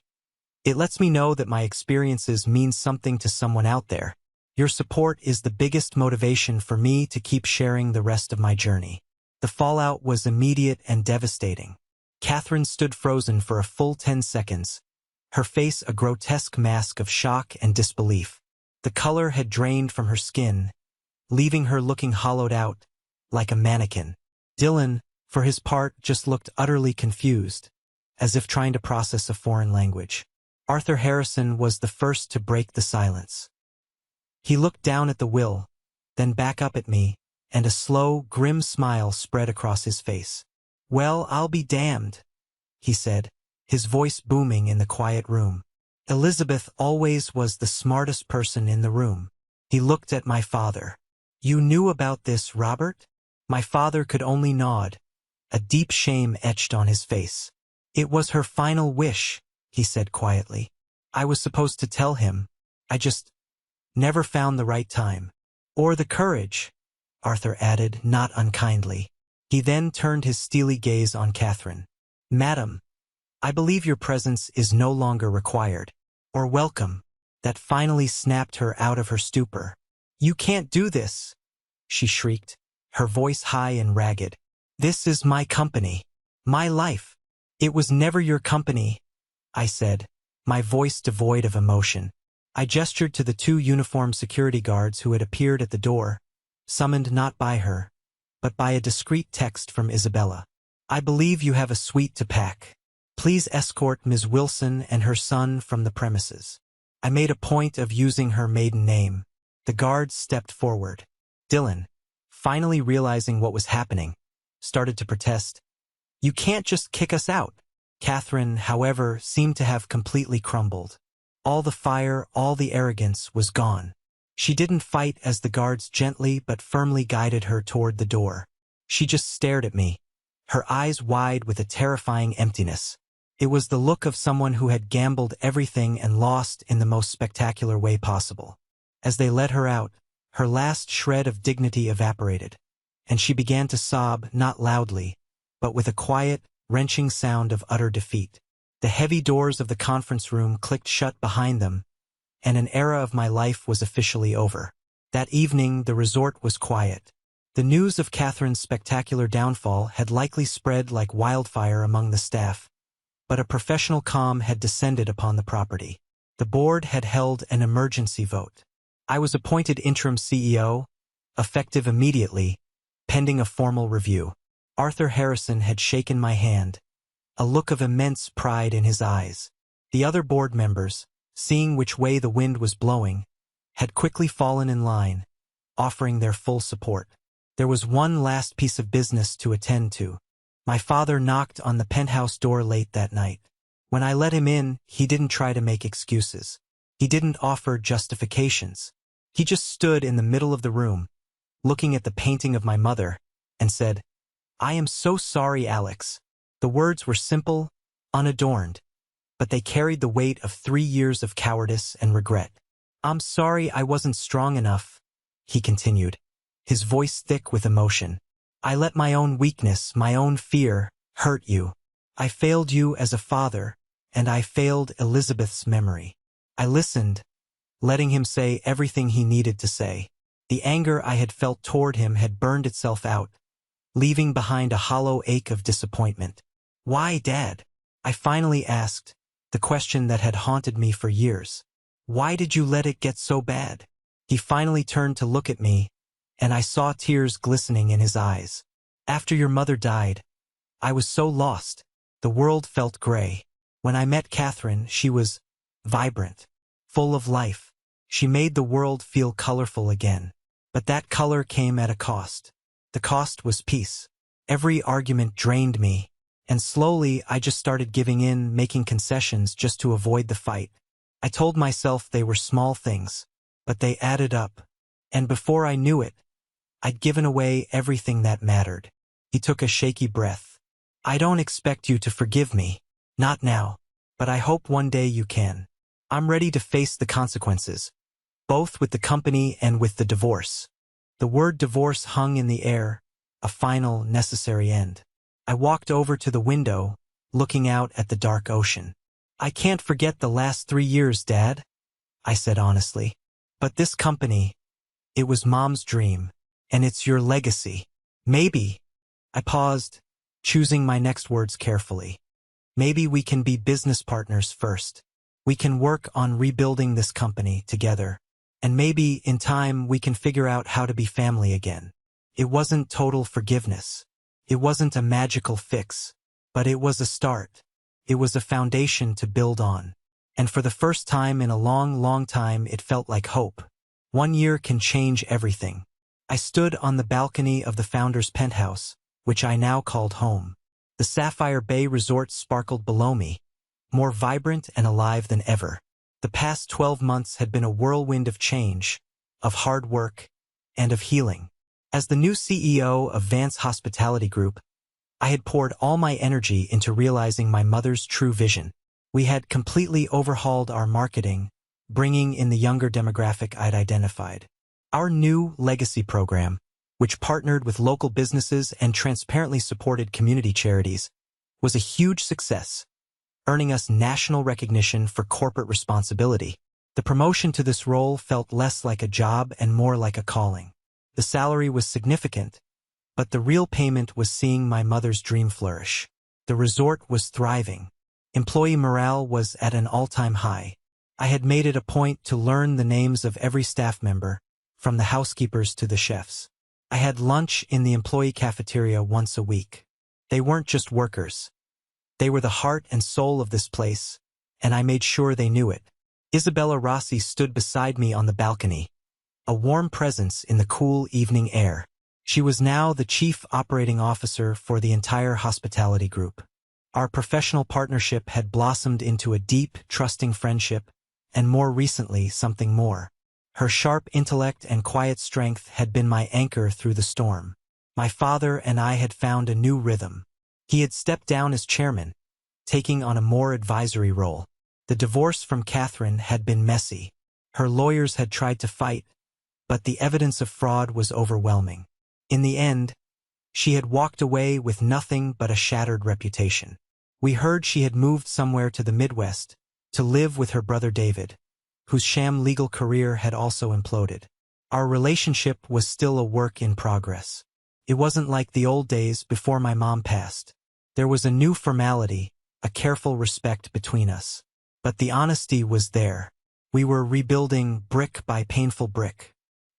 It lets me know that my experiences mean something to someone out there. Your support is the biggest motivation for me to keep sharing the rest of my journey. The fallout was immediate and devastating. Catherine stood frozen for a full 10 seconds, her face a grotesque mask of shock and disbelief. The color had drained from her skin, leaving her looking hollowed out, like a mannequin. Dylan, for his part, just looked utterly confused, as if trying to process a foreign language. Arthur Harrison was the first to break the silence. He looked down at the will, then back up at me, and a slow, grim smile spread across his face. "Well, I'll be damned," he said, his voice booming in the quiet room. "Elizabeth always was the smartest person in the room." He looked at my father. "You knew about this, Robert?" My father could only nod, a deep shame etched on his face. "It was her final wish," he said quietly. "I was supposed to tell him. I just never found the right time. Or the courage," Arthur added, not unkindly. He then turned his steely gaze on Catherine. "Madam, I believe your presence is no longer required, or welcome." That finally snapped her out of her stupor. "You can't do this," she shrieked, her voice high and ragged. "This is my company, my life." "It was never your company," I said, my voice devoid of emotion. I gestured to the 2 uniformed security guards who had appeared at the door, summoned not by her, but by a discreet text from Isabella. "I believe you have a suite to pack. Please escort Ms. Wilson and her son from the premises." I made a point of using her maiden name. The guards stepped forward. Dylan, finally realizing what was happening, started to protest. "You can't just kick us out." Catherine, however, seemed to have completely crumbled. All the fire, all the arrogance was gone. She didn't fight as the guards gently but firmly guided her toward the door. She just stared at me, her eyes wide with a terrifying emptiness. It was the look of someone who had gambled everything and lost in the most spectacular way possible. As they let her out, her last shred of dignity evaporated, and she began to sob, not loudly, but with a quiet, wrenching sound of utter defeat. The heavy doors of the conference room clicked shut behind them, and an era of my life was officially over. That evening, the resort was quiet. The news of Catherine's spectacular downfall had likely spread like wildfire among the staff, but a professional calm had descended upon the property. The board had held an emergency vote. I was appointed interim CEO, effective immediately, pending a formal review. Arthur Harrison had shaken my hand, a look of immense pride in his eyes. The other board members, seeing which way the wind was blowing, had quickly fallen in line, offering their full support. There was one last piece of business to attend to. My father knocked on the penthouse door late that night. When I let him in, he didn't try to make excuses. He didn't offer justifications. He just stood in the middle of the room, looking at the painting of my mother, and said, "I am so sorry, Alex, The words were simple, unadorned, but they carried the weight of 3 years of cowardice and regret. "I'm sorry I wasn't strong enough," he continued, his voice thick with emotion. "I let my own weakness, my own fear, hurt you. I failed you as a father, and I failed Elizabeth's memory." I listened, letting him say everything he needed to say. The anger I had felt toward him had burned itself out, leaving behind a hollow ache of disappointment. "Why, Dad?" I finally asked, the question that had haunted me for years. "Why did you let it get so bad?" He finally turned to look at me, and I saw tears glistening in his eyes. "After your mother died, I was so lost. The world felt gray. When I met Catherine, she was vibrant, full of life. She made the world feel colorful again. But that color came at a cost. The cost was peace. Every argument drained me, and slowly I just started giving in, making concessions just to avoid the fight. I told myself they were small things, but they added up, and before I knew it, I'd given away everything that mattered. He took a shaky breath. "I don't expect you to forgive me, not now, but I hope one day you can. I'm ready to face the consequences, both with the company and with the divorce." The word divorce hung in the air, a final, necessary end. I walked over to the window, looking out at the dark ocean. "I can't forget the last 3 years, Dad," I said honestly. "But this company, it was Mom's dream, and it's your legacy. Maybe," I paused, choosing my next words carefully, "maybe we can be business partners first. We can work on rebuilding this company together. And maybe, in time, we can figure out how to be family again." It wasn't total forgiveness. It wasn't a magical fix, but it was a start. It was a foundation to build on. And for the first time in a long, long time, it felt like hope. 1 year can change everything. I stood on the balcony of the founder's penthouse, which I now called home. The Sapphire Bay Resort sparkled below me, more vibrant and alive than ever. The past 12 months had been a whirlwind of change, of hard work, and of healing. As the new CEO of Vance Hospitality Group, I had poured all my energy into realizing my mother's true vision. We had completely overhauled our marketing, bringing in the younger demographic I'd identified. Our new legacy program, which partnered with local businesses and transparently supported community charities, was a huge success, earning us national recognition for corporate responsibility. The promotion to this role felt less like a job and more like a calling. The salary was significant, but the real payment was seeing my mother's dream flourish. The resort was thriving. Employee morale was at an all-time high. I had made it a point to learn the names of every staff member, from the housekeepers to the chefs. I had lunch in the employee cafeteria once a week. They weren't just workers. They were the heart and soul of this place, and I made sure they knew it. Isabella Rossi stood beside me on the balcony, a warm presence in the cool evening air. She was now the chief operating officer for the entire hospitality group. Our professional partnership had blossomed into a deep, trusting friendship, and more recently, something more. Her sharp intellect and quiet strength had been my anchor through the storm. My father and I had found a new rhythm. He had stepped down as chairman, taking on a more advisory role. The divorce from Catherine had been messy. Her lawyers had tried to fight, but the evidence of fraud was overwhelming. In the end, she had walked away with nothing but a shattered reputation. We heard she had moved somewhere to the Midwest to live with her brother David, whose sham legal career had also imploded. Our relationship was still a work in progress. It wasn't like the old days before my mom passed. There was a new formality, a careful respect between us. But the honesty was there. We were rebuilding brick by painful brick.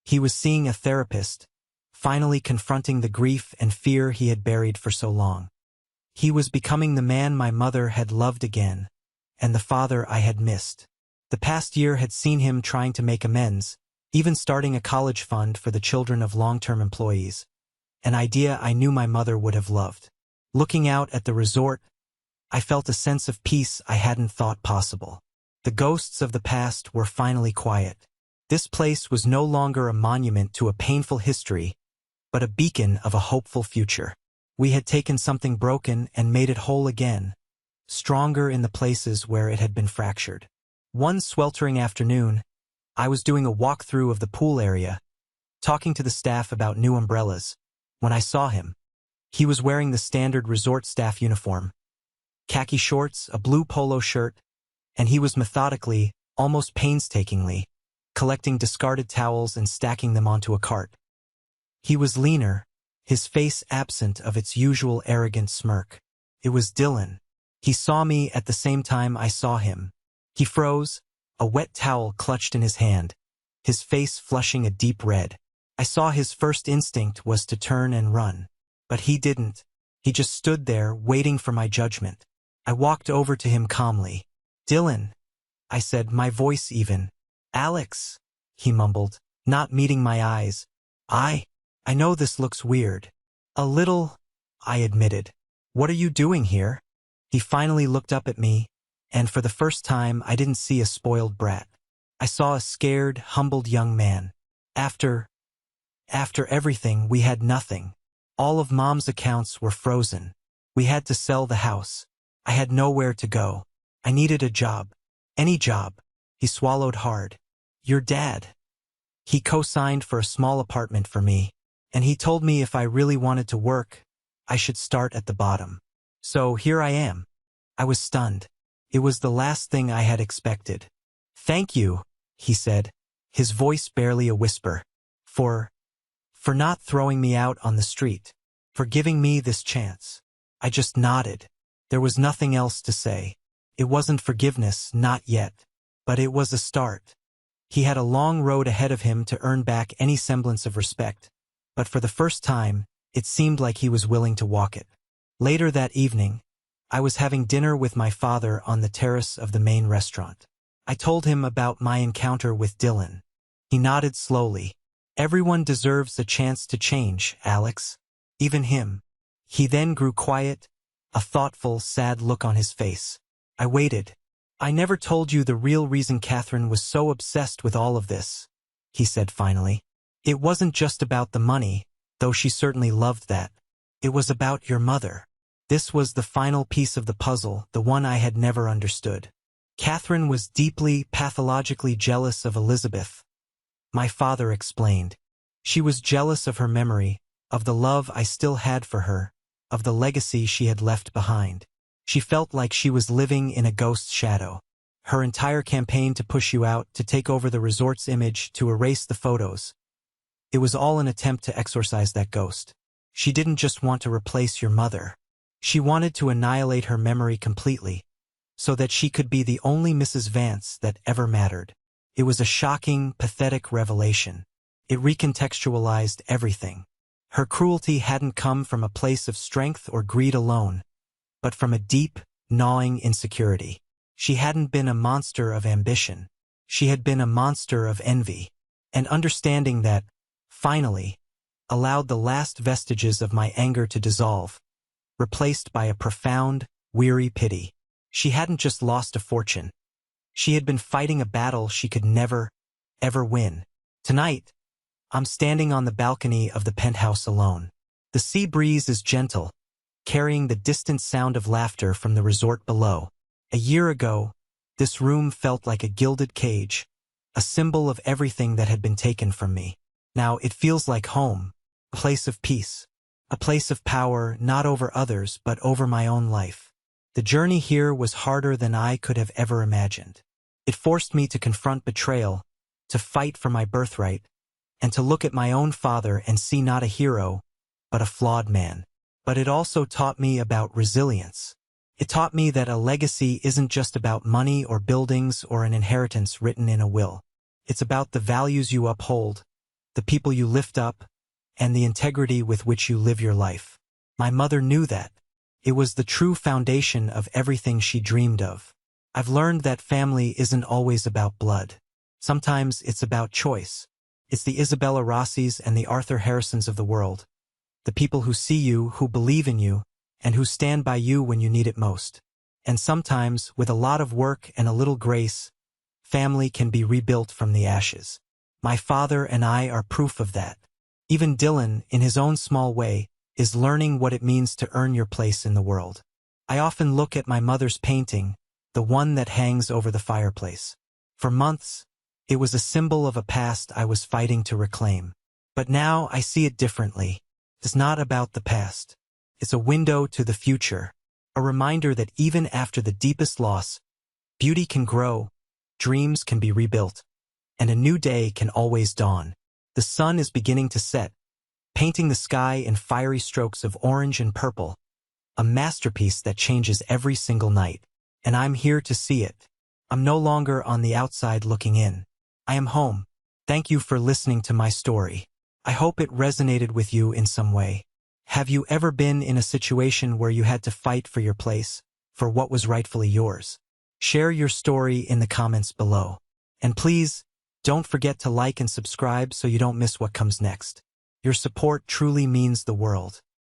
He was seeing a therapist, finally confronting the grief and fear he had buried for so long. He was becoming the man my mother had loved again, and the father I had missed. The past year had seen him trying to make amends, even starting a college fund for the children of long-term employees, an idea I knew my mother would have loved. Looking out at the resort, I felt a sense of peace I hadn't thought possible. The ghosts of the past were finally quiet. This place was no longer a monument to a painful history, but a beacon of a hopeful future. We had taken something broken and made it whole again, stronger in the places where it had been fractured. One sweltering afternoon, I was doing a walkthrough of the pool area, talking to the staff about new umbrellas, when I saw him. He was wearing the standard resort staff uniform, khaki shorts, a blue polo shirt, and he was methodically, almost painstakingly, collecting discarded towels and stacking them onto a cart. He was leaner, his face absent of its usual arrogant smirk. It was Dylan. He saw me at the same time I saw him. He froze, a wet towel clutched in his hand, his face flushing a deep red. I saw his first instinct was to turn and run. But he didn't. He just stood there, waiting for my judgment. I walked over to him calmly. "Dylan," I said, my voice even. "Alex," he mumbled, not meeting my eyes. I know this looks weird." "A little," I admitted. "What are you doing here?" He finally looked up at me, and for the first time I didn't see a spoiled brat. I saw a scared, humbled young man. After everything, we had nothing. All of Mom's accounts were frozen. We had to sell the house. I had nowhere to go. I needed a job. Any job. He swallowed hard. "Your dad. He co-signed for a small apartment for me, and he told me if I really wanted to work, I should start at the bottom. So here I am." I was stunned. It was the last thing I had expected. "Thank you," he said, his voice barely a whisper, for not throwing me out on the street, for giving me this chance." I just nodded. There was nothing else to say. It wasn't forgiveness, not yet. But it was a start. He had a long road ahead of him to earn back any semblance of respect. But for the first time, it seemed like he was willing to walk it. Later that evening, I was having dinner with my father on the terrace of the main restaurant. I told him about my encounter with Dylan. He nodded slowly. "Everyone deserves a chance to change, Alex. Even him." He then grew quiet, a thoughtful, sad look on his face. I waited. "I never told you the real reason Catherine was so obsessed with all of this," he said finally. "It wasn't just about the money, though she certainly loved that. It was about your mother." This was the final piece of the puzzle, the one I had never understood. Catherine was deeply, pathologically jealous of Elizabeth. My father explained. She was jealous of her memory, of the love I still had for her, of the legacy she had left behind. She felt like she was living in a ghost's shadow. Her entire campaign to push you out, to take over the resort's image, to erase the photos. It was all an attempt to exorcise that ghost. She didn't just want to replace your mother. She wanted to annihilate her memory completely, so that she could be the only Mrs. Vance that ever mattered. It was a shocking, pathetic revelation. It recontextualized everything. Her cruelty hadn't come from a place of strength or greed alone, but from a deep, gnawing insecurity. She hadn't been a monster of ambition. She had been a monster of envy. And understanding that, finally, allowed the last vestiges of my anger to dissolve, replaced by a profound, weary pity. She hadn't just lost a fortune. She had been fighting a battle she could never, ever win. Tonight, I'm standing on the balcony of the penthouse alone. The sea breeze is gentle, carrying the distant sound of laughter from the resort below. A year ago, this room felt like a gilded cage, a symbol of everything that had been taken from me. Now it feels like home, a place of peace, a place of power not over others but over my own life. The journey here was harder than I could have ever imagined. It forced me to confront betrayal, to fight for my birthright, and to look at my own father and see not a hero, but a flawed man. But it also taught me about resilience. It taught me that a legacy isn't just about money or buildings or an inheritance written in a will. It's about the values you uphold, the people you lift up, and the integrity with which you live your life. My mother knew that. It was the true foundation of everything she dreamed of. I've learned that family isn't always about blood. Sometimes it's about choice. It's the Isabella Rossis and the Arthur Harrisons of the world. The people who see you, who believe in you, and who stand by you when you need it most. And sometimes, with a lot of work and a little grace, family can be rebuilt from the ashes. My father and I are proof of that. Even Dylan, in his own small way, is learning what it means to earn your place in the world. I often look at my mother's painting, the one that hangs over the fireplace. For months, it was a symbol of a past I was fighting to reclaim. But now I see it differently. It's not about the past. It's a window to the future, a reminder that even after the deepest loss, beauty can grow, dreams can be rebuilt, and a new day can always dawn. The sun is beginning to set, painting the sky in fiery strokes of orange and purple, a masterpiece that changes every single night. And I'm here to see it. I'm no longer on the outside looking in. I am home. Thank you for listening to my story. I hope it resonated with you in some way. Have you ever been in a situation where you had to fight for your place, for what was rightfully yours? Share your story in the comments below. And please, don't forget to like and subscribe so you don't miss what comes next. Your support truly means the world.